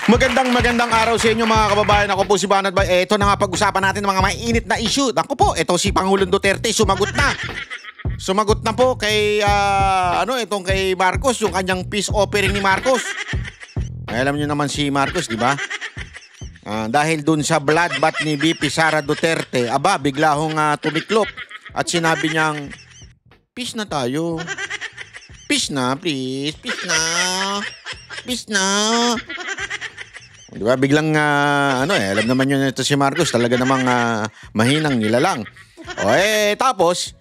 Magandang araw sa inyo mga kababayan. Ako po si Banat Bay. Ito na nga pag-usapan natin ng mga mainit na issue. Ako po, ito si Pangulong Duterte sumagot na. Sumagot na po kay itong kay Marcos, yung kanyang peace offering ni Marcos. Alam niyo naman si Marcos, di ba? Dahil dun sa bloodbath ni VP Sara Duterte, bigla hong tumiklop at sinabi niyang peace na tayo. Peace na, please. Peace na. Peace na. Di ba? Biglang, alam naman yun ito si Marcos. Talaga namang mahinang nilalang. Tapos,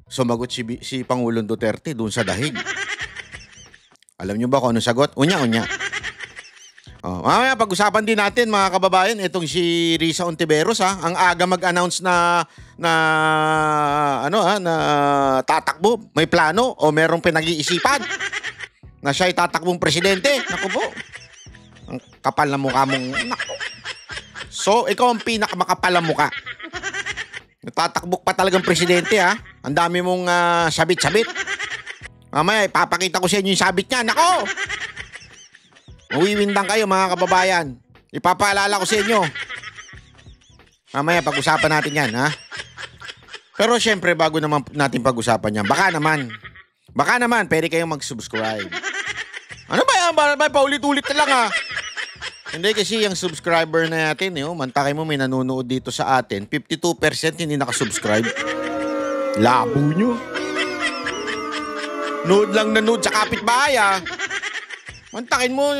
sumagot si Pangulong Duterte doon sa dahig. Alam nyo ba kung ano sagot? Unya. Mamaya pag-usapan din natin mga kababayan itong si Risa Ontiveros ang aga mag-announce na tatakbo, may plano o merong pinag-iisipan na siya'y tatakbong presidente. Naku po. Ang kapal na mukha mong... Naku. So, ikaw ang pinakamakapal na mukha. Natatakbok pa talagang presidente Ang dami mong sabit-sabit. Mamaya, ipapakita ko sa inyo yung sabit niya. Nako! Mawiwindang kayo mga kababayan. Ipapaalala ko sa inyo. Mamaya, pag-usapan natin yan, Pero syempre, bago naman natin pag-usapan yan, baka naman, pwede kayong mag-subscribe. Ano ba yan? Ba paulit-ulit na lang Hindi kasi yung subscriber na natin, mantakay mo may nanonood dito sa atin, 52% hindi nakasubscribe. Labo nyo. Nood lang na nood sa kapitbahay Mantakin mo.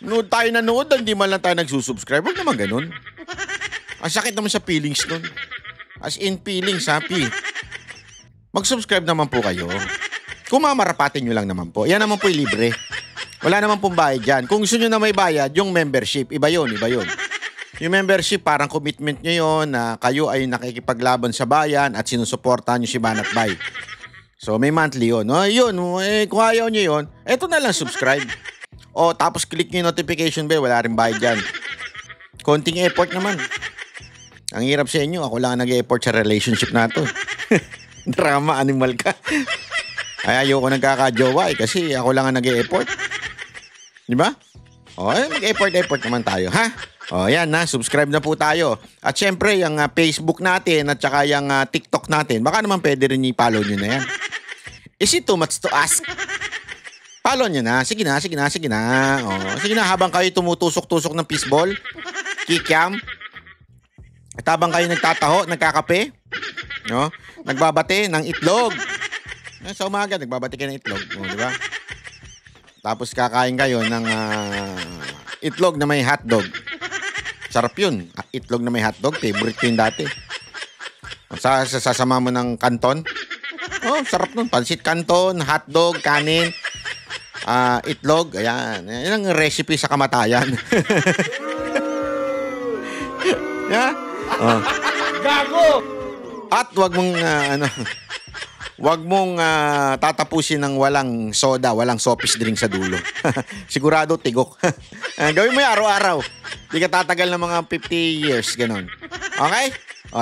Nood tayo na nood, hindi man lang tayo nagsusubscribe. Huwag naman ganun. Ang sakit naman sa feelings nun. As in feelings, happy. Mag-subscribe naman po kayo. Kung mamarapatin nyo lang naman po. Yan naman po libre. Wala naman pong bayad dyan. Kung gusto nyo na may bayad, yung membership, iba yun. Yung membership, parang commitment nyo yun na kayo ay nakikipaglaban sa bayan at sinusuportahan nyo si Banat Bay. So, may monthly yun. Kung ayaw nyo yun, eto na lang subscribe. Tapos click nyo yung notification bell, wala rin bayad dyan. Konting effort naman. Ang hirap sa inyo, ako lang nag-effort sa relationship na to. Drama animal ka. Ay, ayoko nagkakajowa kasi ako lang ang nag-e-effort. Di ba? Mag-effort naman tayo, yan subscribe na po tayo. At syempre, yung Facebook natin at saka yung TikTok natin, baka naman pwede rin i-follow nyo na yan. Is it too much to ask? Follow nyo na. Sige na. Sige na, habang kayo tumutusok-tusok ng fishball, kikiam, at habang kayo nagtataho, nagkakape, nagbabate ng itlog. Sa umaga, nagbabati kayo ng itlog. Di ba? Tapos kakain kayo ng itlog na may hotdog. Sarap yun. Itlog na may hotdog. Favorite ko yun dati. Sasama mo ng kanton. Sarap nun. Pansit kanton, hotdog, kanin, itlog. Ayan. Yan ang recipe sa kamatayan. Yeah? Gago! At wag mong tatapusin ng walang soda, walang sopis drink sa dulo. Sigurado tigok. Gawin mo 'yan araw-araw. Di ka tatagal ng mga 50 years, ganon. Okay?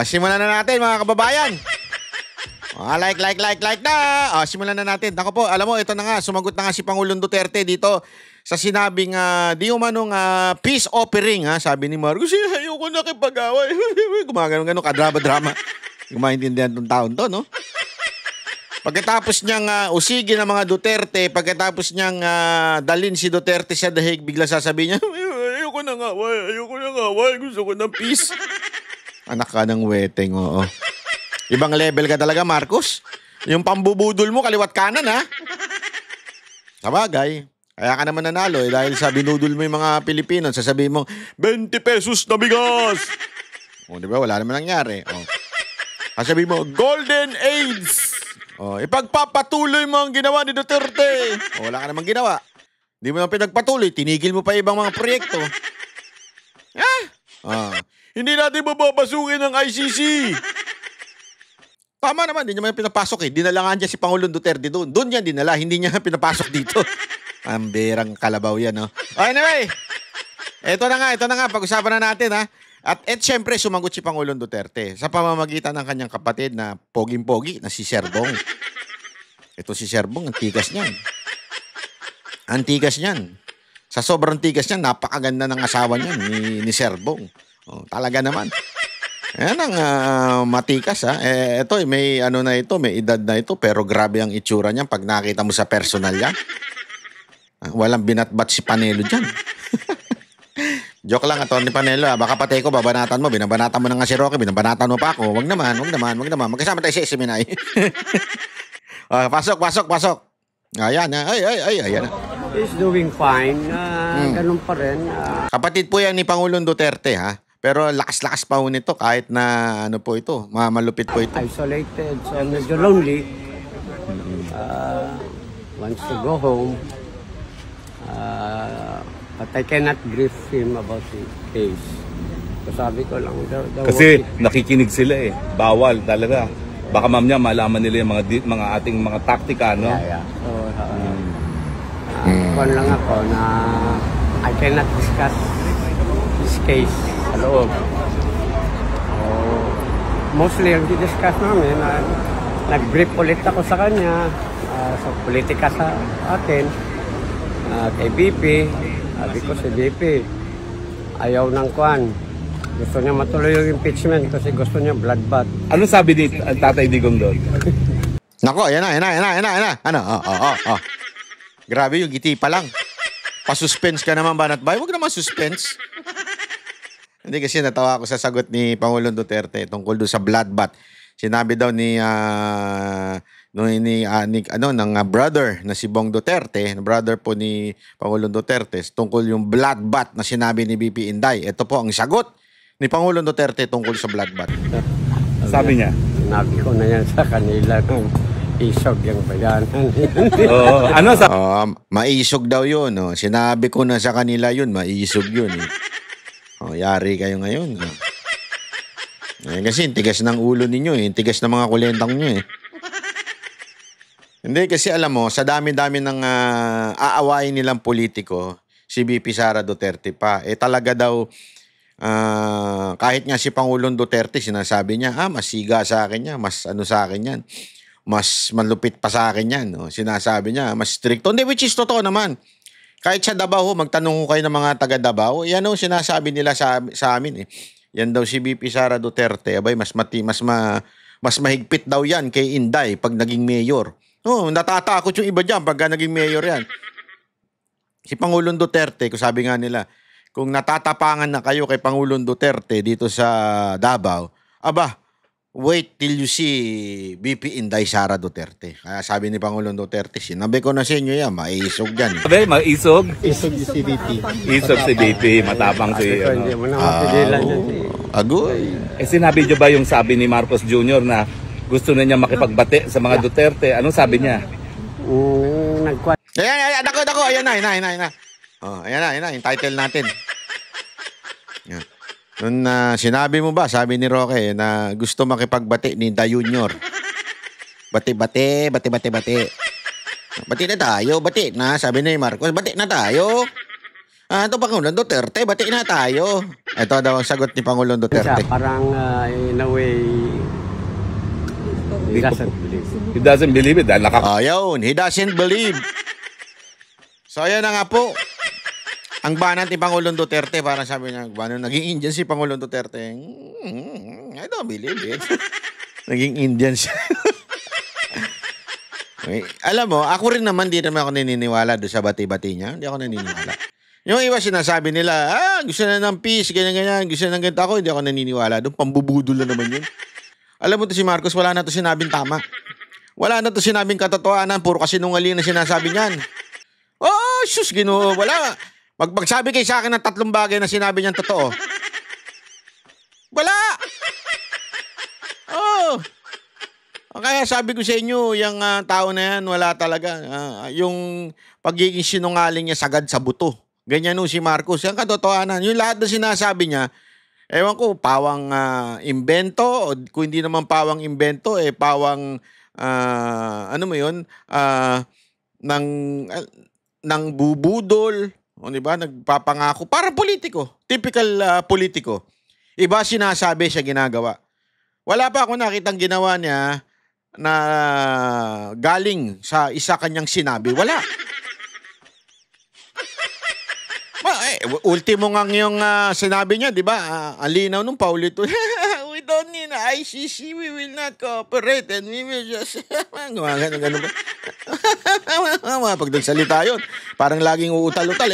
Simulan na natin mga kababayan. Like na. Simulan na natin. Ako po, alam mo, ito na nga, sumagot na nga si Pangulong Duterte dito sa sinabing di umanong peace offering, sabi ni Marcos, ayoko na kipag-away. Gumagano kadrama-drama. Gumaintindihan tong taon to, no? Pagkatapos niyang usigin ng mga Duterte, pagkatapos niyang dalin si Duterte sa dahig, bigla sasabihin niya, ayoko na nga away, gusto ko ng peace. Anak ka ng weteng, oo. Ibang level ka talaga, Marcos. Yung pambubudol mo, kaliwat kanan, Sabagay, kaya ka naman nanalo dahil sa binudol mo yung mga Pilipino, sasabihin mo, 20 pesos na bigas. Di ba? Wala naman nangyari. Sasabihin mo, golden age. Ipagpapatuloy mo ang ginawa ni Duterte. Wala ka namang ginawa. Hindi mo naman pinagpatuloy. Tinigil mo pa ibang mga proyekto. Hindi natin mapapasukin ng ICC. Tama naman, hindi naman pinapasok Dinala nga niya si Pangulong Duterte doon. Doon yan dinala, hindi niya pinapasok dito. Ang berang kalabaw yan, Anyway, ito na nga. Pag-usapan na natin, At syempre, sumagot si Pangulong Duterte sa pamamagitan ng kanyang kapatid na poging-pogi na si Serbong. Ito si Serbong, ang tigas niyan. Antigas niyan. Sa sobrang tigas niyan, napakaganda ng asawa niyan, ni Serbong. Oh, talaga naman. Ayan ang matikas ha. Ito may ano na ito, may edad na ito, pero grabe ang itsura niyan pag nakita mo sa personal yan. Walang binatbat si Panelo dyan. Joke lang, Atty. Panelo. Baka patay ko, babanatan mo. Binabanatan mo na nga si Rocky, binabanatan mo pa ako. Wag naman. Magkasama tayo sa seminay. Pasok. Ayan. Ayan. He's doing fine. Ganun pa rin. Kapatid po yan ni Pangulong Duterte, ha? Pero lakas-lakas pa ho nito kahit na ano po ito, malupit po ito. Isolated, so medyo lonely. Wants to go home. But I cannot brief him about the case. So sabi ko lang, kasi nakikinig sila eh. Bawal talaga. Baka mamaya malaman nila yung mga ating mga taktika, no? Yeah. So, kung lang ako na I cannot discuss this case sa loob. So, mostly ang di-discuss namin, nag-brief ulit ako sa kanya sa politika sa atin, kay BP. Sabi ko si BP, ayaw ng kwan. Gusto niya matuloy yung impeachment kasi gusto niya bloodbath. Ano sabi ni Tatay Digong doon? Nako, ayan na. Ano? Grabe yung giti pa lang. Pa-suspense ka naman, Banat Bay. Huwag naman suspense. Hindi kasi natawa ako sa sagot ni Pangulong Duterte tungkol doon sa bloodbath. Sinabi daw ng brother na si Bong Duterte, brother po ni Pangulong Duterte, tungkol yung bloodbath na sinabi ni BP Inday. Ito po ang sagot ni Pangulong Duterte tungkol sa bloodbath. Sabi niya? Sinabi ko na yan sa kanila ng isog yung bayanan. Ano sa... maisog daw yun. Oh. Sinabi ko na sa kanila yun, maisog yun. Yari kayo ngayon. Kasi tigas ng ulo ninyo tigas ng mga kulentang nyo Hindi kasi alam mo, sa dami-dami ng aawain nilang politiko, si BP Sara Duterte pa, talaga daw, kahit nga si Pangulong Duterte, sinasabi niya, mas siga sa akin yan, mas ano sa akin yan, mas malupit pa sa akin yan. Sinasabi niya, mas stricto. Hindi, which is totoo naman. Kahit sa Davao, magtanong ko kayo ng mga taga Davao, yan ang sinasabi nila sa amin Yan daw si BP Sara Duterte, abay, mas mahigpit daw yan kay Inday pag naging mayor. Natatakot yung iba dyan pag naging mayor yan. Si Pangulong Duterte, kung sabi nga nila, kung natatapangan na kayo kay Pangulong Duterte dito sa Davao, wait till you see BP Inday Sara Duterte. Kaya sabi ni Pangulong Duterte, sinabi ko na sa inyo yan, maisog yan. Sabi, maisog? Isog si BP. Isog si BP, matapang si... Hindi mo na mapigilan yan. Agoy. Sinabi niyo ba yung sabi ni Marcos Jr. na gusto na niya makipagbati sa mga Duterte? Anong sabi niya? Nagkwan. Ayan, ako. Ayan na. Ayan na, yung title natin. Yan. Nung sinabi mo ba, sabi ni Roque, na gusto makipagbati ni Da Junior. Bati. Bati na tayo, bati na. Sabi ni Marcos, bati na tayo. Ito Pangulong Duterte, bati na tayo. Ito daw ang sagot ni Pangulong Duterte. Parang in a way, he doesn't believe. He doesn't believe it. Ayun, he doesn't believe. So ayan na nga po. Ang banat ni Pangulong Duterte, parang sabi niya, naging Indian si Pangulong Duterte. I don't believe it. Naging Indian siya. Okay. Alam mo, ako rin naman, di naman ako naniniwala doon sa bati-bati niya. Hindi ako naniniwala. Yung iba sinasabi nila, gusto na ng peace, ganyan, gusto na ng ganito. Ako, hindi ako naniniwala doon. Pambubudol na naman yun. Alam mo to si Marcos, wala na to sinabing tama. Wala na to sinabing katotohanan. Puro kasinungaling na sinasabi niyan. Sus, Ginoo, wala. Magsabi kayo sa akin ng 3 bagay na sinabi niyang totoo. Wala! Kaya sabi ko sa inyo, yung tao na yan, wala talaga. Yung pagiging sinungaling niya sagad sa buto. Ganyan si Marcos. Yung katotohanan. Yung lahat na sinasabi niya, ewan ko, pawang imbento, o kung hindi naman pawang imbento, pawang, ano mo yun, ng bubudol, o diba, nagpapangako. Para politiko. Typical politiko. Iba sinasabi siya ginagawa. Wala pa ako nakitang ginawa niya na galing sa isa kanyang sinabi. Wala. Ultimo nga yung sinabi niya, di ba? Ang linaw nung paulit. We don't need ICC. We will not cooperate and we will just... Gano'n ba? Pag nagsalita yun, parang laging uutal-utal.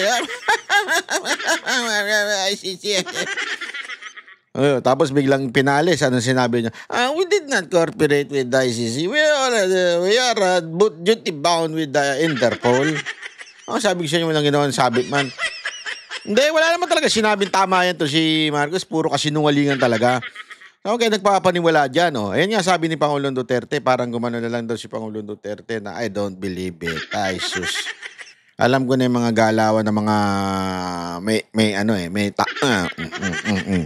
ICC. Tapos biglang pinalis. Anong sinabi niya? We did not cooperate with the ICC. We are duty bound with the Interpol. Sabi ko sa inyo walang ginawa ng sabit man. Hindi, wala naman talaga sinabing tama yan to si Marcos. Puro kasinungalingan talaga. So, kaya nagpapaniwala dyan. Ayan nga sabi ni Pangulong Duterte, parang gumano na lang daw si Pangulong Duterte na I don't believe it. Ay, sus. Alam ko na yung mga galawan ng mga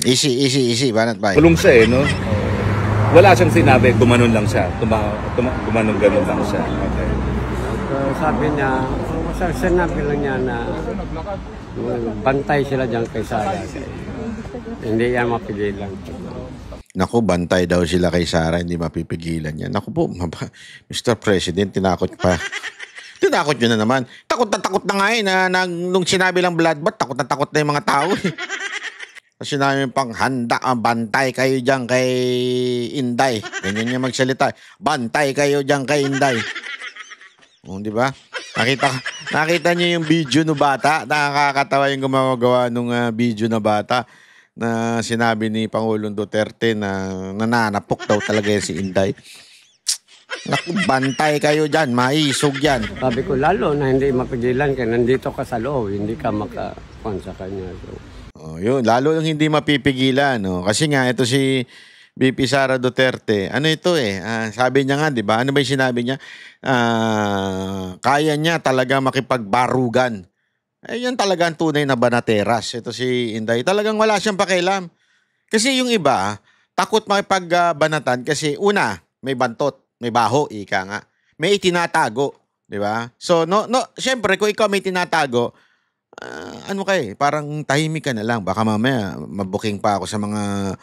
easy. Banat ba? Kulong siya no? Wala siyang sinabi, gumanon lang siya. Gumanon-ganon lang siya. Okay. So, sabi niya, sinabi lang niya na bantay sila dyan kay Sara. Hindi yan mapigilan. Naku, bantay daw sila kay Sara, hindi mapipigilan yan. Naku po, Mr. President, tinakot pa. Tinakot nyo na naman. Takot na nga nung sinabi lang bloodbath, takot na yung mga tao. Kasi sinabi pang handa, bantay kayo dyan kay Inday. Ganyan niya magsalita. Bantay kayo dyan kay Inday. Di ba? Nakita niyo yung video no bata? Nakakatawa yung gumagawa nung video na bata na sinabi ni Pangulong Duterte na nananapok daw talaga yan si Inday. Naku, bantay kayo dyan, maisog yan. Sabi ko, lalo na hindi mapigilan ka, nandito ka sa loob, hindi ka makakuan sa kanya. So, yun, lalo lang hindi mapipigilan. Kasi nga, ito si VP Sara Duterte, ano ito sabi niya nga, di ba? Ano ba yung sinabi niya? Kaya niya talaga makipagbarugan. Yan talaga ang tunay na banateras. Ito si Inday, talagang wala siyang pakialam. Kasi yung iba, takot makipagbanatan kasi una, may bantot, may baho, ika nga. May itinatago, di ba? So, syempre, kung ikaw may tinatago, parang tahimik ka na lang. Baka mamaya, mabuking pa ako sa mga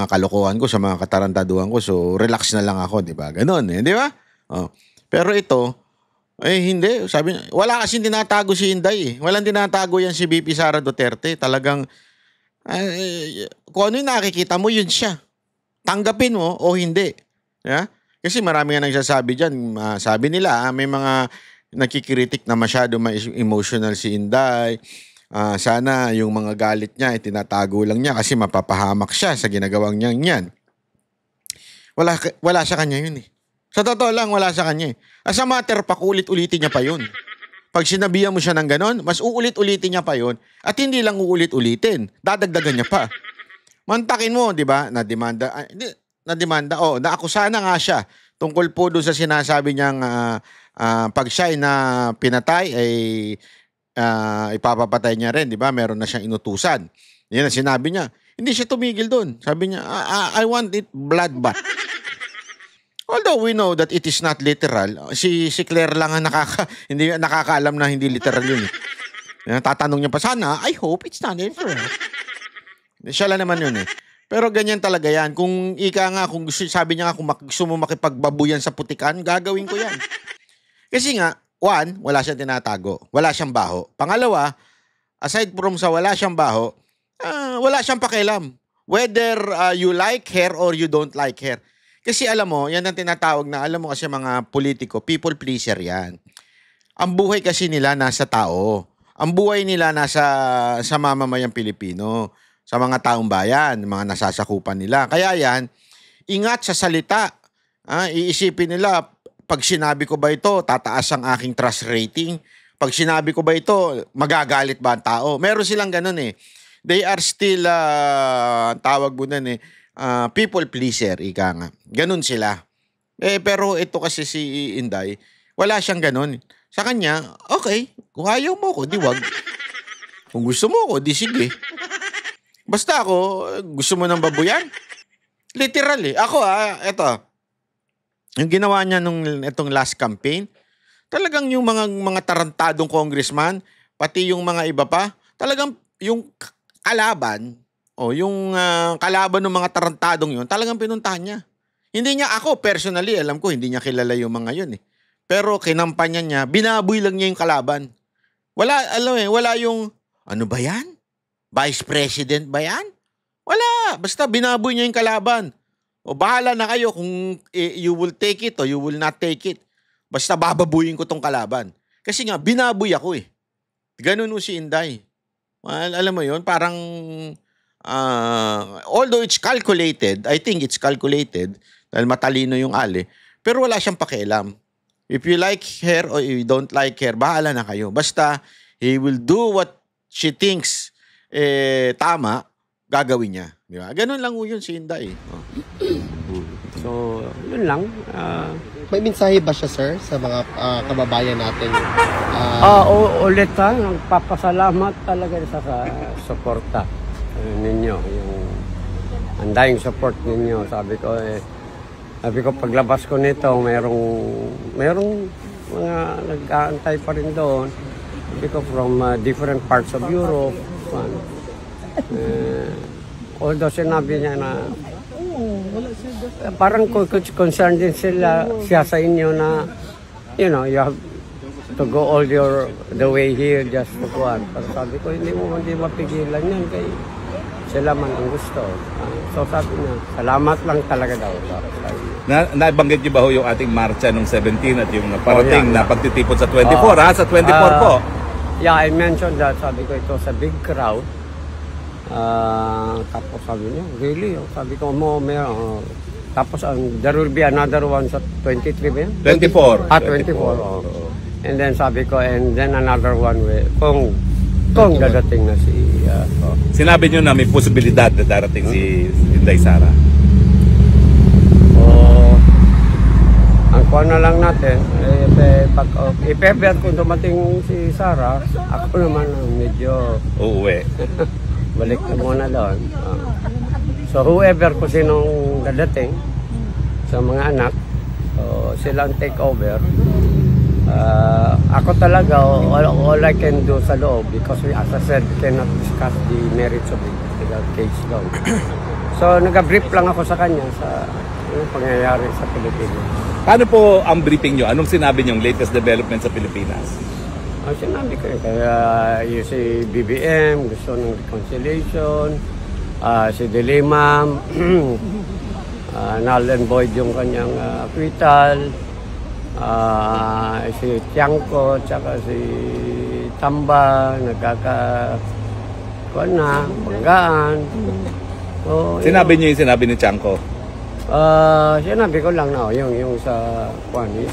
kalokohan ko, sa mga katarantaduhan ko. So, relax na lang ako, di ba? Ganon, di ba? Pero ito, hindi. Sabi niya, wala kasing tinatago si Inday. Walang tinatago yan si VP Sara Duterte. Talagang, kung ano yung nakikita mo, yun siya. Tanggapin mo o hindi. Yeah? Kasi marami nga nagsasabi dyan. Sabi nila, may mga nakikritik na masyado emotional si Inday. Sana yung mga galit niya, tinatago lang niya kasi mapapahamak siya sa ginagawang niya yan. Wala sa kanya yun eh. Sa totoo lang, wala sa kanya eh. As a matter, pakulit-ulitin niya pa yun. Pag sinabihan mo siya ng ganon, mas uulit-ulitin niya pa yun. At hindi lang uulit-ulitin. Dadagdagan niya pa. Mantakin mo, di ba? Nademanda, naakusahan na nga siya. Tungkol po doon sa sinasabi niyang pag siya na pinatay, ay ipapapatay niya rin, di ba? Meron na siyang inutusan. Yan ang sinabi niya. Hindi siya tumigil doon. Sabi niya, I want it bloodbath. Although we know that it is not literal. Si Claire lang ang hindi nakakaalam na hindi literal yun. Tatanong niya pa sana, I hope it's not literal. Siya lang naman yun eh. Pero ganyan talaga yan. Kung sabi niya nga, kung gusto mo makipagbabuyan sa putikan, gagawin ko yan. Kasi nga, one, wala siyang tinatago. Wala siyang baho. Pangalawa, aside from sa wala siyang baho, wala siyang pakialam. Whether you like her or you don't like her. Kasi alam mo, yan ang tinatawag na, alam mo kasi mga politiko, people pleaser yan. Ang buhay kasi nila nasa tao. Ang buhay nila nasa sa mamamayang Pilipino, sa mga taong bayan, mga nasasakupan nila. Kaya yan, ingat sa salita. Iisipin nila, pag sinabi ko ba ito, tataas ang aking trust rating? Pag sinabi ko ba ito, magagalit ba ang tao? Meron silang ganun eh. They are still, tawag mo nun people pleaser, ika nga. Ganun sila. Pero ito kasi si Inday, wala siyang ganun. Sa kanya, okay, kung ayaw mo ko, di wag. Kung gusto mo ko, di sige. Basta ako, gusto mo ng babuyan? Literal eh. Ako eto. Yung ginawa niya itong last campaign, talagang yung mga tarantadong congressman, pati yung mga iba pa, talagang yung kalaban, yung kalaban ng mga tarantadong yun, talagang pinuntahan niya. Hindi niya ako, personally, alam ko, hindi niya kilala yung mga yun eh. Pero kinampanyan niya, binaboy lang niya yung kalaban. Wala yung, ano ba yan? Vice President ba yan? Wala. Basta binaboy niya yung kalaban. O bahala na kayo kung you will take it o you will not take it. Basta bababuyin ko tong kalaban. Kasi nga, binaboy ako eh. Ganun si Inday. Well, alam mo yun, parang, although it's calculated, I think it's calculated, dahil matalino yung Ali, pero wala siyang pakialam. If you like her or you don't like her, bahala na kayo. Basta, he will do what she thinks tama, gagawin niya. Di ba? Ganun lang yun si Inday. Oh. So, yun lang. May mensahe ba siya, sir, sa mga kababayan natin? Ulit nagpapasalamat talaga sa suporta ninyo. Yung andayang support ninyo. Sabi ko paglabas ko nito, merong mga nag-aantay pa rin doon. Sabi ko from different parts of Europe. Although sinabi niya na parang concerned din siya sa inyo na you have to go all the way here just to go on. Pero sabi ko, hindi mapigilan yan kay sila man ang gusto. So sabi niya, salamat lang talaga daw. Nabanggit niyo ba ho yung ating marcha nung 17 at yung parating na pagtitipon sa 24 Sa 24 po. Yeah, I mentioned that. Sabi ko ito sa big crowd. Tapos sabi niya, really? Sabi ko, tapos there will be another one sa 23 ba yan? 24. 24. And then sabi ko, and then another one kung dadating na si... Sinabi niyo na may posibilidad na darating si Inday Sara. Ang kuha na lang natin, if ever kung dumating si Sara, ako naman medyo... Uuwi. Balik na muna doon. So whoever kung sinong dadating sa mga anak, silang take over. Ako talaga, all I can do sa loob, because as I said, cannot discuss the merits of the case law. So nag-brief lang ako sa kanya sa pangyayari sa Pilipinas. Paano po ang briefing nyo? Anong sinabi nyo latest development sa Pilipinas? Sinabi ko kaya yung si BBM gusto ng reconciliation, si Dilimam, null and void yung kanyang acquittal, si Tiangco, tsaka si Tamba, banggaan. So, sinabi niyo yung sinabi ni Tiangco? Sinabi ko lang na yung sa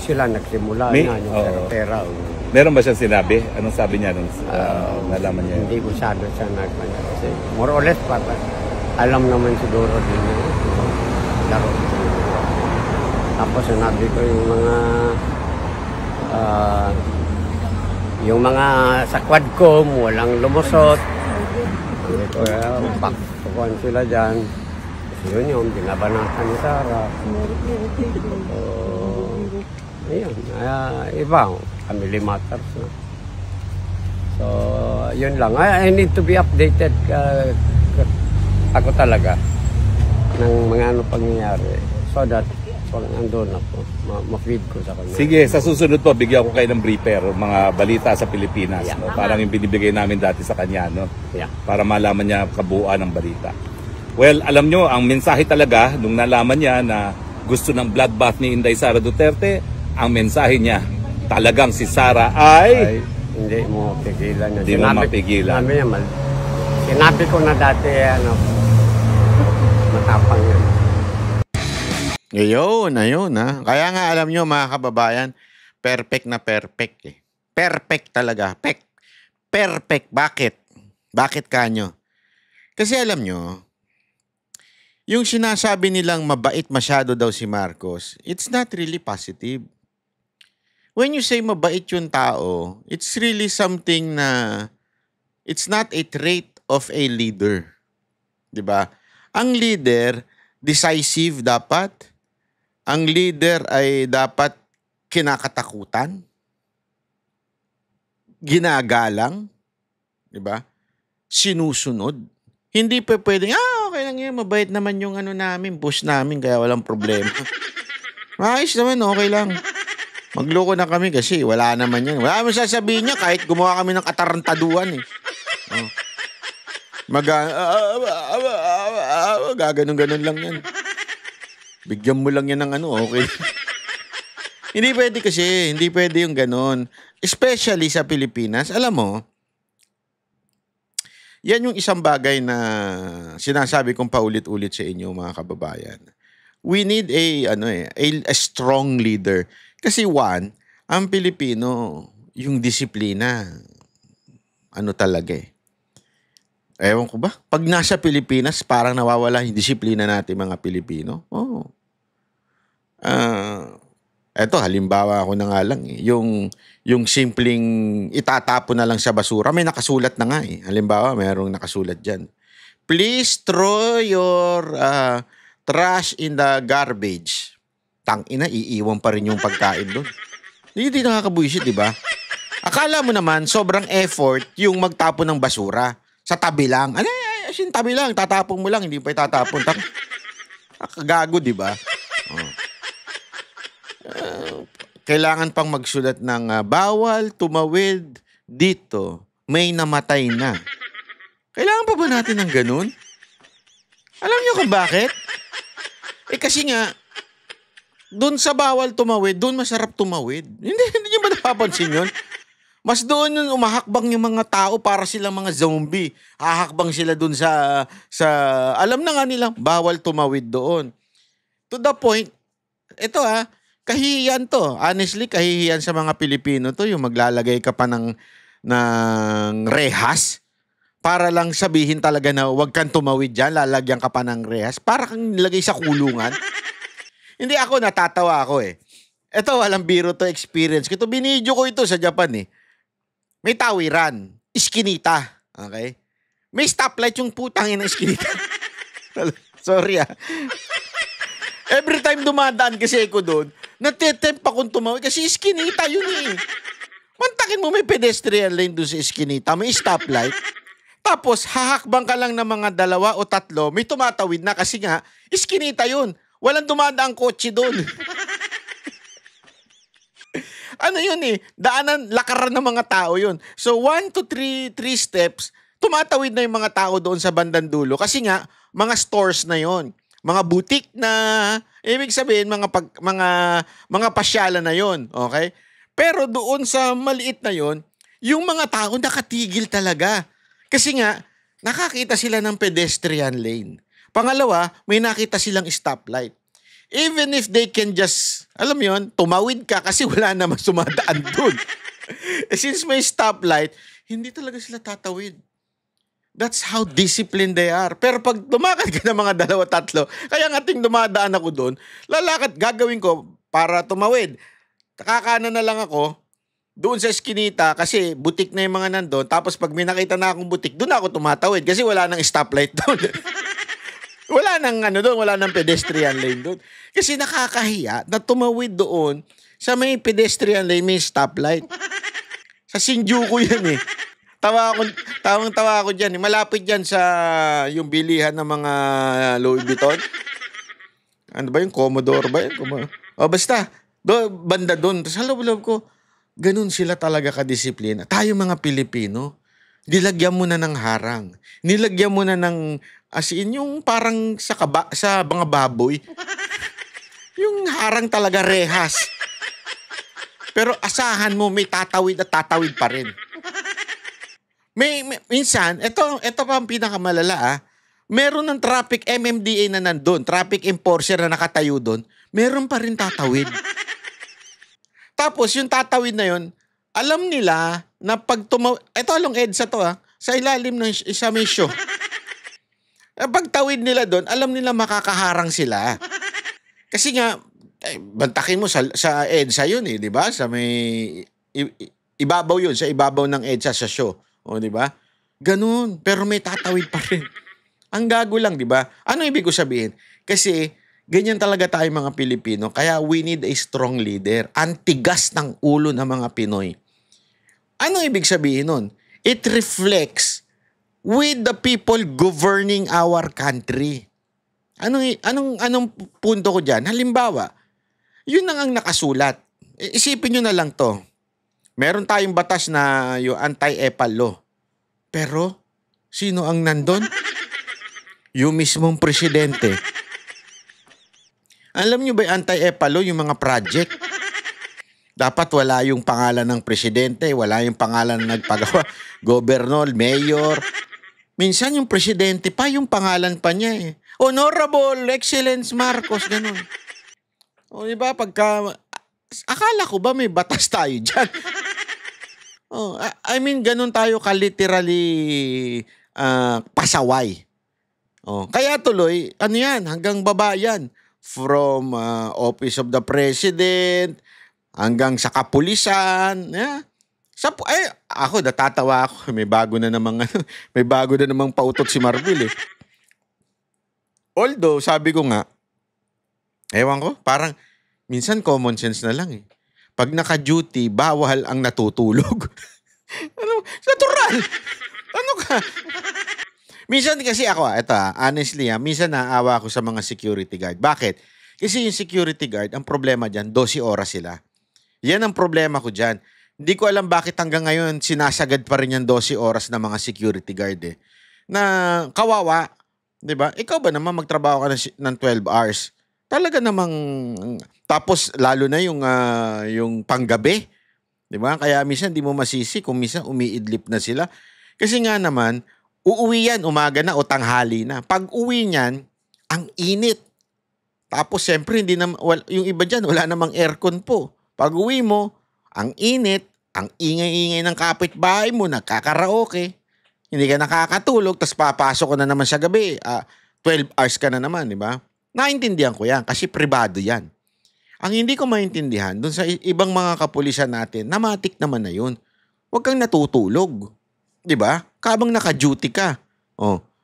sila nagsimula na yung pera. Meron ba siyang sinabi? Anong sabi niya nung nalaman niya? Hindi ko masyado siya nagmanya. Kasi more or less, alam naman siguro din yung laro. Tapos sinabi ko yung mga sa Quadcom, walang lumusot. Sabi ko, paktukuhan sila dyan. Kasi yun yung binabanatan ni Sara. Ayun, iba, family matters. No? So, yun lang. I need to be updated ako talaga ng mga pangyayari so that pag andun ako, ma-feed ko sa kanya. Sige, sa susunod po, bigyan ko kayo ng briefer, mga balita sa Pilipinas. Yeah. No? Parang yung binibigay namin dati sa kanya, no? Yeah. Para malaman niya kabuuan ng balita. Well, alam nyo, ang mensahe talaga, nung nalaman niya na gusto ng bloodbath ni Inday Sara Duterte, ang mensahe niya, talagang si Sara ay hindi mo pigilan. Hindi mo mapigilan. Sinabi ko na dati, matapang yan. Ayun ha. Kaya nga alam nyo mga kababayan, perfect na perfect eh. Perfect talaga. Perfect. Bakit? Bakit kanyo? Kasi alam nyo, yung sinasabi nilang mabait masyado daw si Marcos, it's not really positive. When you say mabait yung tao, it's really something na it's not a trait of a leader. 'Di ba? Ang leader, decisive dapat. Ang leader ay dapat kinakatakutan. Ginagalang. 'Di ba? Sinusunod. Hindi pa pwedeng, okay lang yan, mabait naman yung namin, boss namin, kaya walang problema. Ayos naman, okay lang. Magloko na kami kasi wala naman yan. Wala naman sasabihin niya kahit gumawa kami ng katarantaduan eh. Oh. Gaganon-ganon lang yan. Bigyan mo lang yan ng ano, okay? Hindi pwede kasi, hindi pwede yung ganon. Especially sa Pilipinas, alam mo, yan yung isang bagay na sinasabi kong paulit-ulit sa inyo mga kababayan. We need a strong leader. Kasi one, ang Pilipino, yung disiplina, ano talaga eh. Ewan ko ba? Pag nasa Pilipinas, parang nawawala yung disiplina natin mga Pilipino. Oo. Eto, halimbawa ako na nga lang eh. Yung simpleng itatapon na lang sa basura, may nakasulat na nga eh. Halimbawa, mayroong nakasulat dyan. Please throw your trash in the garbage. Tangina, iiwan pa rin yung pagkain doon. Hindi nakakabuisit, di ba? Akala mo naman, sobrang effort yung magtapon ng basura. Sa tabi lang. Yung tabi lang, tatapon mo lang, hindi pa itatapon. Kagago, di ba? Oh. Kailangan pang magsulat ng bawal tumawid dito, may namatay na. Kailangan pa ba natin ng ganun? Alam niyo kung bakit? Kasi nga, doon sa bawal tumawid, doon masarap tumawid. Hindi niyo ba napapansin yun? Mas doon yung umahakbang yung mga tao para silang mga zombie. Hahakbang sila doon sa alam na nga nilang, bawal tumawid doon. To the point, ito kahihiyan to. Honestly, kahihiyan sa mga Pilipino to, yung maglalagay ka pa ng rehas para lang sabihin talaga na huwag kang tumawid dyan, lalagyan ka pa ng rehas, para kang nilagay sa kulungan. Hindi ako, natatawa ako eh. Ito, walang biro to experience. Ito, binidyo ko ito sa Japan eh. May tawiran, iskinita, okay? May stoplight yung putangin ng iskinita. Sorry Every time dumadaan kasi ako doon, natitempt akong tumawid kasi iskinita yun eh. Mantakin mo, may pedestrian lane doon sa iskinita, may stoplight. Tapos, hahakbang ka lang ng mga 2 o 3, may tumatawid na kasi nga, iskinita yun. Walang dumadaang kotse doon. Ano yun eh, daanan, lakaran ng mga tao yun. So, 1 to 3 steps, tumatawid na yung mga tao doon sa bandang dulo. Kasi nga, mga stores na yon, mga butik na, ibig sabihin, mga pasyalan na yon, okay? Pero doon sa maliit na yon, yung mga tao nakatigil talaga. Kasi nga, nakakita sila ng pedestrian lane. Pangalawa, may nakita silang stoplight. Even if they can just, alam mo yun, tumawid ka kasi wala namang sumadaan dun. Since may stoplight, hindi talaga sila tatawid. That's how disciplined they are. Pero pag lumakad ka ng mga 2-3, kaya nga ting dumadaan ako dun, gagawin ko para tumawid. Kakanan na lang ako, doon sa eskinita kasi butik na yung mga nandun. Tapos pag may nakita na akong butik, doon ako tumatawid kasi wala nang stoplight doon. Wala nang doon, wala nang pedestrian lane doon. Kasi nakakahiya na tumawid doon sa may pedestrian lane, may stoplight. Sa Shinjuku yan eh. Tawa ako dyan. Malapit dyan sa yung bilihan ng mga Louis Vuitton. Ano ba yung Commodore ba yun? Basta, banda doon. Tapos loob ko, ganun sila talaga kadisiplina. Tayo mga Pilipino, nilagyan mo na ng harang. Nilagyan mo na ng, as in, yung parang sa mga baboy. Yung harang talaga rehas. Pero asahan mo, may tatawid at tatawid pa rin. Minsan, ito pa ang pinakamalala meron ng traffic MMDA na nandun, traffic enforcer na nakatayo doon, meron pa rin tatawid. Tapos yung tatawid na yun, alam nila na pag ito along EDSA to sa ilalim ng isa may show. Pag tawid nila doon, alam nila makakaharang sila. Kasi nga, bantakin mo sa EDSA yun di ba? Sa may ibabaw yun, sa ibabaw ng EDSA sa show. O, di ba? Ganun. Pero may tatawid pa rin. Ang gago lang, di ba? Ano ibig ko sabihin? Kasi, ganyan talaga tayo mga Pilipino. Kaya we need a strong leader. Ang tigas ng ulo ng mga Pinoy. Ano ibig sabihin nun? It reflects with the people governing our country. Anong punto ko dyan? Halimbawa, yun ang nakasulat. Isipin nyo na lang to. Meron tayong batas na yung anti-EPAL law. Pero, sino ang nandun? Yung mismong presidente. Alam nyo ba yung anti-EPAL law, yung mga project? Dapat wala yung pangalan ng presidente, wala yung pangalan na nagpagawa. Gobernador, mayor. Minsan yung presidente pa, yung pangalan pa niya eh. Honorable Excellence Marcos, ganun. O diba, akala ko ba may batas tayo dyan? I mean, ganun tayo ka-literally pasaway. Kaya tuloy, ano yan, hanggang baba yan. From Office of the President, hanggang sa kapulisan. Yeah. Ako, natatawa ako. May bago na namang pautot si Marbil eh. Although, sabi ko nga, ewan ko, parang minsan common sense na lang eh. Pag naka-duty, bawal ang natutulog. Natural! Ano ka? Minsan kasi ako, honestly, minsan naawa ako sa mga security guard. Bakit? Kasi yung security guard, ang problema dyan, 12 oras sila. Yan ang problema ko dyan. Hindi ko alam bakit hanggang ngayon sinasagad pa rin yung 12 oras na mga security guard eh. Na kawawa, 'di ba? Ikaw ba naman magtrabaho ka ng 12 hours? Talaga namang tapos lalo na yung panggabi, 'di ba? Kaya minsan di mo masisi kung minsan umiidlip na sila. Kasi nga naman, uuwi yan umaga na o tanghali na. Pag uwi niyan, ang init. Tapos siyempre yung iba diyan wala namang aircon po. Pag uwi mo, ang init, ang ingay-ingay ng kapitbahay mo, nagkakaraoke. Hindi ka nakakatulog, tapos papasok ko na naman sa gabi. 12 hours ka na naman, di ba? Naintindihan ko yan kasi pribado yan. Ang hindi ko maintindihan, dun sa ibang mga kapulisan natin, namatik naman na yun. Huwag kang natutulog. Di ba? Kabang naka-duty ka.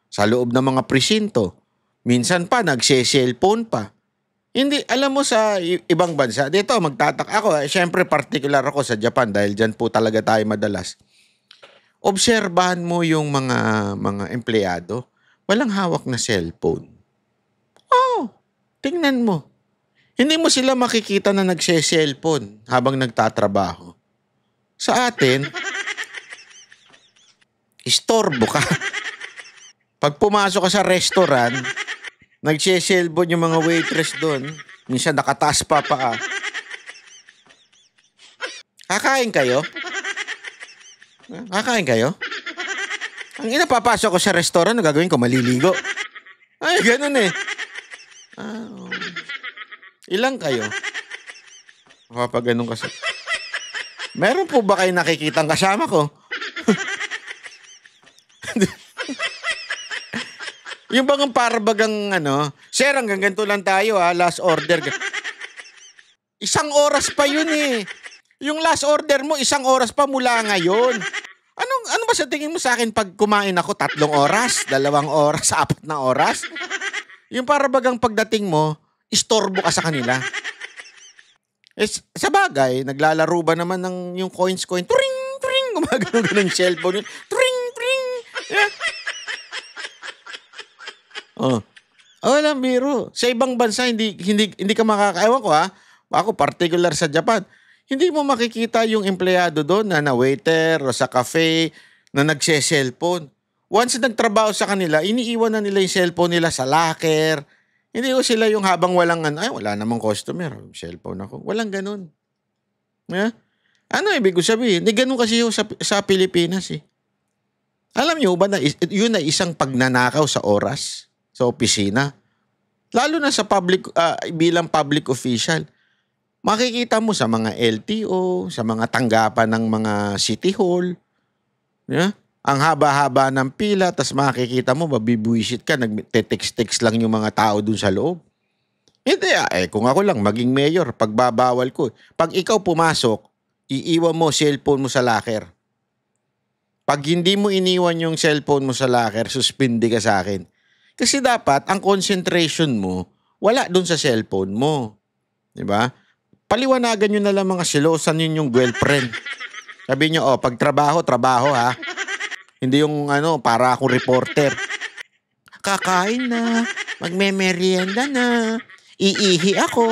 Sa loob ng mga presinto. Minsan pa, nagse-cellphone pa. Hindi, alam mo sa ibang bansa, dito magtatak ako, syempre particular ako sa Japan dahil dyan po talaga tayo madalas. Obserbahan mo yung mga empleyado, walang hawak na cellphone. Tingnan mo. Hindi mo sila makikita na nagse-cellphone habang nagtatrabaho. Sa atin, istorbo ka. Pag pumasok ka sa restaurant, nagse-cellphone yung mga waitress doon. Minsan nakataas pa paa. Kakain kayo? Kakain kayo? Ang papasok ko sa restaurant, ang gagawin ko, maliligo. Ay, ganun eh. Ilang kayo? Kapag ganun kasi. Meron po ba kayo nakikitang kasama ko? Yung bang parabagang sir, hanggang ganito lang tayo last order. 1 oras pa yun eh. Yung last order mo, 1 oras pa mula ngayon. Ano ba sa tingin mo sa akin pag kumain ako 3 oras, 2 oras, 4 na oras? Yung parabagang pagdating mo, istorbo ka sa kanila. Sa bagay, naglalaro ba naman ng yung coins, turing, turing, gumagano ng cellphone yun, turing, turing. Yeah. Walang biro. Sa ibang bansa, hindi ka makakaiwan ko Ako, particular sa Japan. Hindi mo makikita yung empleyado doon na waiter o sa cafe na nagse-cellphone. Once nagtrabaho sa kanila, iniiwan na nila yung cellphone nila sa locker. Hindi ko sila yung habang wala namang customer. Cellphone ako. Walang ganun. Yeah? Ano ibig ko sabihin? Hindi ganun kasi yung sa Pilipinas eh. Alam niyo ba na yun na isang pagnanakaw sa oras? Sa opisina. Lalo na sa bilang public official. Makikita mo sa mga LTO, sa mga tanggapan ng mga city hall. Yeah? Ang haba-haba ng pila, tas makikita mo, mabibuisit ka, nagte-text-text lang yung mga tao dun sa loob. Hindi kung ako lang, maging mayor, pagbabawal ko. Pag ikaw pumasok, iiwan mo cellphone mo sa locker. Pag hindi mo iniwan yung cellphone mo sa locker, suspindi ka sa akin. Kasi dapat, ang concentration mo, wala dun sa cellphone mo. Diba? Paliwanagan nyo na lang mga silosan yun yung girlfriend. Sabi nyo, pag trabaho ha. Hindi yung para akong reporter. Kakain na, magme-merienda na, iihi ako,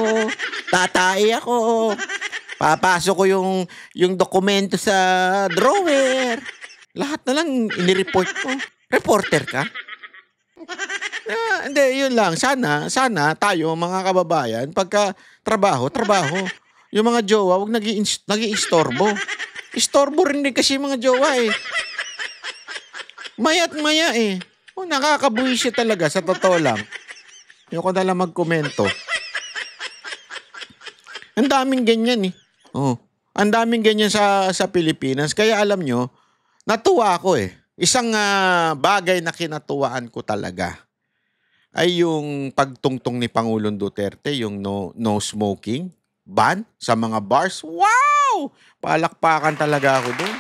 tatai ako. Papasok ko yung dokumento sa drawer. Lahat na lang inireport ko. Reporter ka? Hindi, yun lang. Sana tayo, mga kababayan, pagka trabaho. Yung mga jowa, huwag nag-iistorbo. Istorbo rin kasi yung mga jowa eh. Maya't maya eh. Nakakabuwisyo talaga, sa totoo lang. Ayoko na lang magkomento. Ang daming ganyan eh. Ang daming ganyan sa Pilipinas. Kaya alam nyo, natuwa ako eh. Isang bagay na kinatuwaan ko talaga ay yung pagtungtong ni Pangulong Duterte, yung no smoking ban sa mga bars. Wow! Palakpakan talaga ako doon.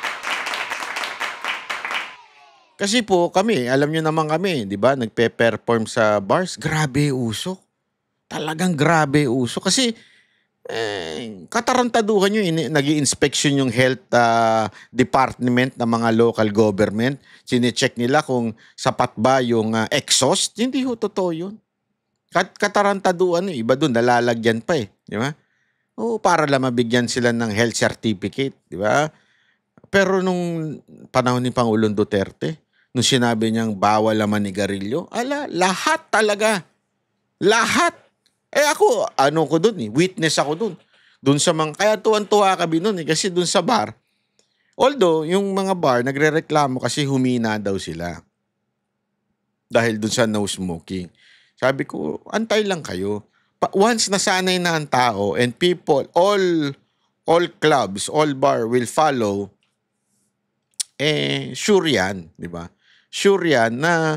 Kasi po kami, alam nyo naman kami, di ba? Nagpe-perform sa bars. Grabe usok. Talagang grabe usok. Kasi katarantaduhan nyo, nag-i-inspection yung health department ng mga local government. Sine-check nila kung sapat ba yung exhaust. Hindi ho totoo yun. Katarantaduhan, iba dun, nalalagyan pa eh. Di ba? Para lang mabigyan sila ng health certificate. Di ba? Pero nung panahon ni Pangulong Duterte, nung sinabi niyang bawal ang manigarilyo, lahat talaga. Lahat. Ako, ko dun eh. Witness ako dun. Dun sa mga, kaya tuwan-tuwa kami dun eh. Kasi dun sa bar, although, yung mga bar, nagre-reklamo kasi humina daw sila. Dahil dun sa no smoking. Sabi ko, antay lang kayo. Once nasanay na ang tao and people, all clubs, all bar will follow, sure yan, di ba? Sure yan na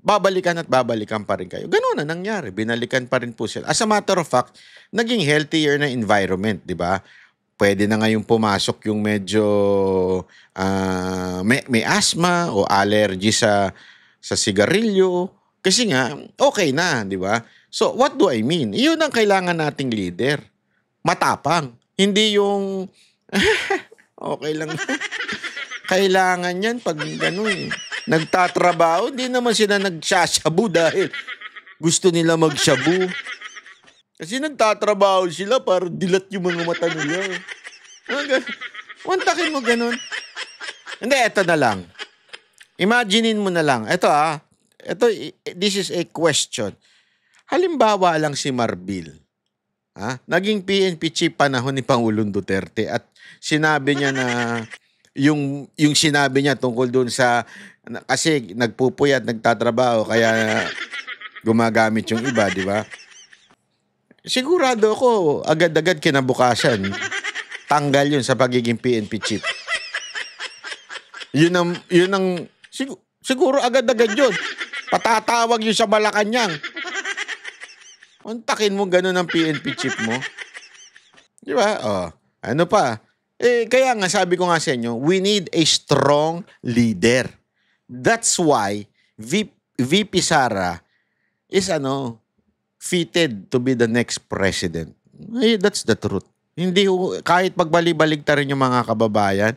babalikan at babalikan pa rin kayo. Ganun na nangyari. Binalikan pa rin po sila. As a matter of fact, naging healthier na environment, di ba? Pwede na ngayon pumasok yung medyo may asthma o allergy sa sigarilyo. Kasi nga, okay na, di ba? So, what do I mean? Yun ang kailangan nating leader. Matapang. Hindi yung okay lang. Kailangan yan pag gano'n. Nagtatrabaho, hindi naman sila nagsasyabu dahil gusto nila magsyabu. Kasi nagtatrabaho sila para dilat yung mga mata nila. Wantakin mo gano'n. Hindi, eto na lang. Imaginein mo na lang. This is a question. Halimbawa lang si Marbil. Naging PNP chief panahon ni Pangulong Duterte at sinabi niya na yung sinabi niya tungkol doon sa kasi nagpupuyat, nagtatrabaho kaya gumagamit yung iba, di ba? Sigurado ako agad-agad kinabukasan tanggal yun sa pagiging PNP chief. Yun ang siguro agad-agad yun. Patatawag yun sa Malacanang. Untakin mo gano'n ang PNP chief mo. Di ba? Ano pa? Kaya nga sabi ko nga sa inyo, we need a strong leader. That's why VP Sara is fitted to be the next president. That's the truth. Hindi kahit pagbali-balig ta rin yung mga kababayan,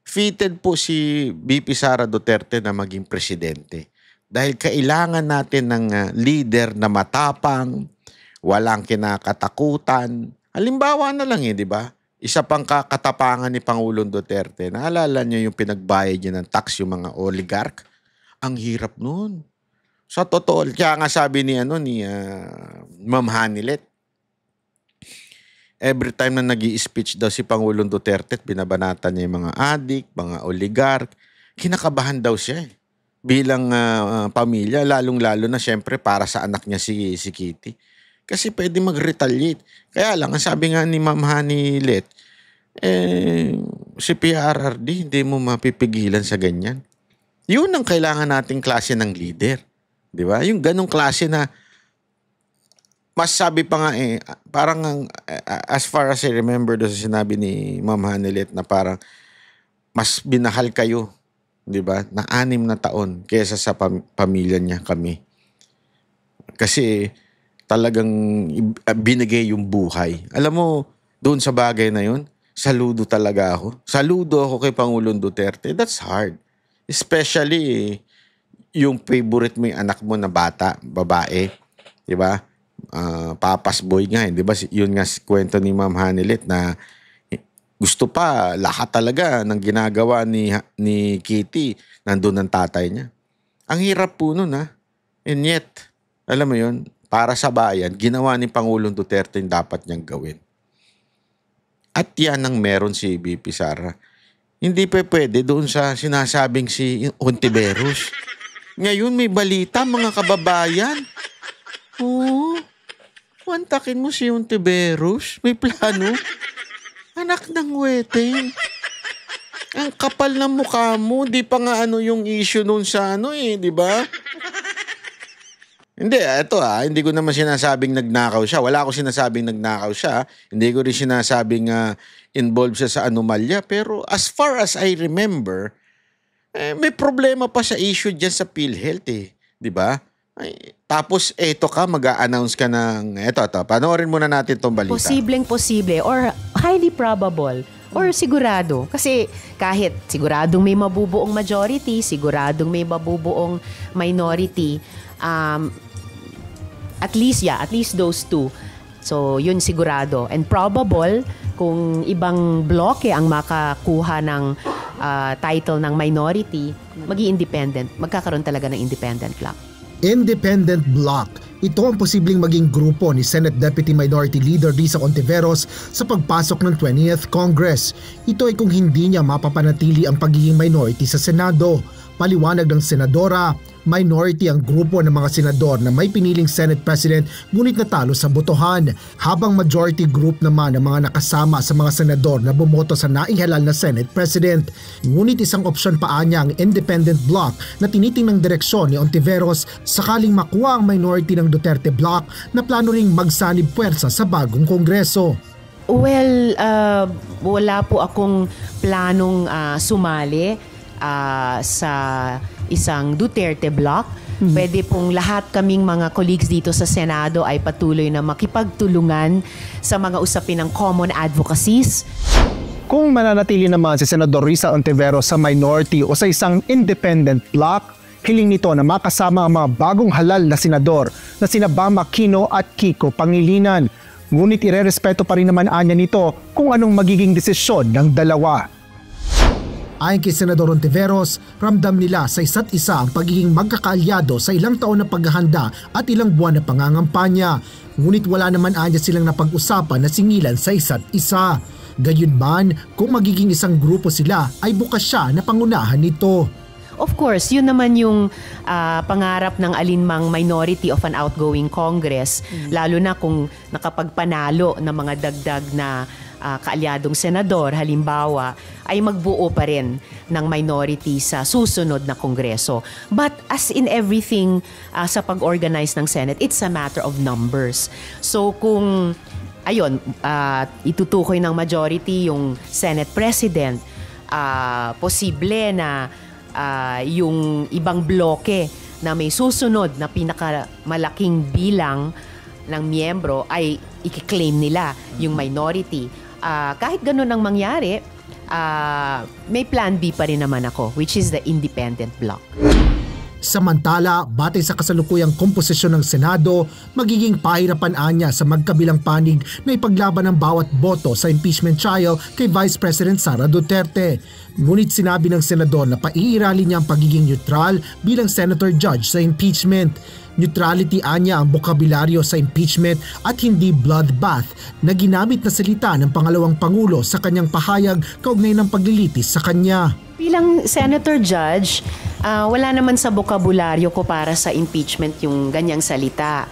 fitted po si VP Sara Duterte na maging presidente. Dahil kailangan natin ng leader na matapang, walang kinakatakutan. Halimbawa na lang di ba? Isa pang katapangan ni Pangulong Duterte. Naalala niyo yung pinagbayad niya ng tax yung mga oligarch? Ang hirap nun. Sa totoo, kaya nga sabi ni Ma'am Hanilet, every time na nag-i-speech daw si Pangulong Duterte, binabanatan niya yung mga adik, mga oligarch, kinakabahan daw siya bilang pamilya, lalong-lalo na siyempre para sa anak niya si Kitty. Kasi pwede mag-retaliate. Kaya lang, ang sabi nga ni Ma'am Hanilet, si PRRD, hindi mo mapipigilan sa ganyan. Yun ang kailangan nating klase ng leader. Di ba? Yung ganong klase na, mas sabi pa nga parang as far as I remember doon sa sinabi ni Ma'am Hanilet na parang mas binahal kayo, di ba? Na 6 na taon kaysa sa pamilya niya kami. Kasi talagang binigay yung buhay. Alam mo, doon sa bagay na yun, saludo talaga ako. Saludo ako kay Pangulong Duterte. That's hard. Especially yung favorite mo yung anak mo na bata, babae. Di ba? papas boy nga, di ba? Yun nga kwento ni Ma'am Hanilet na gusto pa lahat talaga ng ginagawa ni Kitty nandun ng tatay niya. Ang hirap po nun, ha? And yet, alam mo yun, para sa bayan, ginawa ni Pangulong Duterte yung dapat niyang gawin. At yan ang meron si VP Sara. Hindi pa pwede doon sa sinasabing si Ontiveros. Ngayon may balita, mga kababayan. Oo, wantakin mo si Ontiveros. May plano. Anak ng weteng. Ang kapal ng mukha mo. Di pa nga yung issue noon sa di ba? Hindi, hindi ko naman sinasabing nagnakaw siya. Wala akong sinasabing nagnakaw siya. Hindi ko rin sinasabing involved siya sa anomalya. Pero as far as I remember, may problema pa sa issue dyan sa PhilHealth Di ba? Tapos mag-a-announce ka ng panoorin muna natin tong balita. Posible or highly probable or sigurado. Kasi kahit siguradong may mabubuong majority, siguradong may mabubuong minority, at least those two. So, yun sigurado. And probable, kung ibang bloke ang makakuha ng title ng minority, mag-i-independent. Magkakaroon talaga ng independent block. Independent block. Ito ang posibleng maging grupo ni Senate Deputy Minority Leader Risa Ontiveros sa pagpasok ng 20th Congress. Ito ay kung hindi niya mapapanatili ang pagiging minority sa Senado. Paliwanag ng senadora, minority ang grupo ng mga senador na may piniling Senate President ngunit natalo sa botohan, habang majority group naman ang mga nakasama sa mga senador na bumoto sa naihalal na Senate President. Ngunit isang opsyon pa niya ang independent block na tinitingnang direksyon ni Ontiveros sakaling makuha ang minority ng Duterte block na plano ring magsanib puwersa sa bagong Kongreso. Well, wala po akong planong sumali sa isang Duterte block. Pwede pong lahat kaming mga colleagues dito sa Senado ay patuloy na makipagtulungan sa mga usapin ng common advocacies. Kung mananatili naman si Senador Risa Ontiveros sa minority o sa isang independent block, hiling nito na makasama ang mga bagong halal na senador na sina Bam Aquino at Kiko Pangilinan. Ngunit irerespeto pa rin naman anya nito kung anong magiging desisyon ng dalawa. Ayon kay Senador Ontiveros, ramdam nila sa isa't isa ang pagiging magkakaalyado sa ilang taon na paghahanda at ilang buwan na pangangampanya. Ngunit wala naman anya silang napag-usapan na singilan sa isa't isa. Gayunman, kung magiging isang grupo sila ay bukas siya na pangunahan nito. Of course, yun naman yung pangarap ng alinmang minority of an outgoing Congress, lalo na kung nakapagpanalo ng mga dagdag na kaalyadong senador, halimbawa, ay magbuo pa rin ng minority sa susunod na Kongreso. But as in everything sa pag-organize ng Senate, it's a matter of numbers. So kung itutukoy ng majority yung Senate President, posible na yung ibang bloke na may susunod na pinakamalaking bilang ng miyembro ay i-claim nila yung minority. Kahit ganun ang mangyari, may plan B pa rin naman ako, which is the independent block. Samantala, batay sa kasalukuyang komposisyon ng Senado, magiging pahirapan anya sa magkabilang panig na ipaglaban ang bawat boto sa impeachment trial kay Vice President Sara Duterte. Ngunit sinabi ng senador na paiirali niya ang pagiging neutral bilang senator judge sa impeachment. Neutrality anya ang bokabularyo sa impeachment at hindi bloodbath na ginamit na salita ng pangalawang pangulo sa kanyang pahayag kaugnay ng paglilitis sa kanya. Bilang senator judge, wala naman sa bokabularyo ko para sa impeachment yung ganyang salita.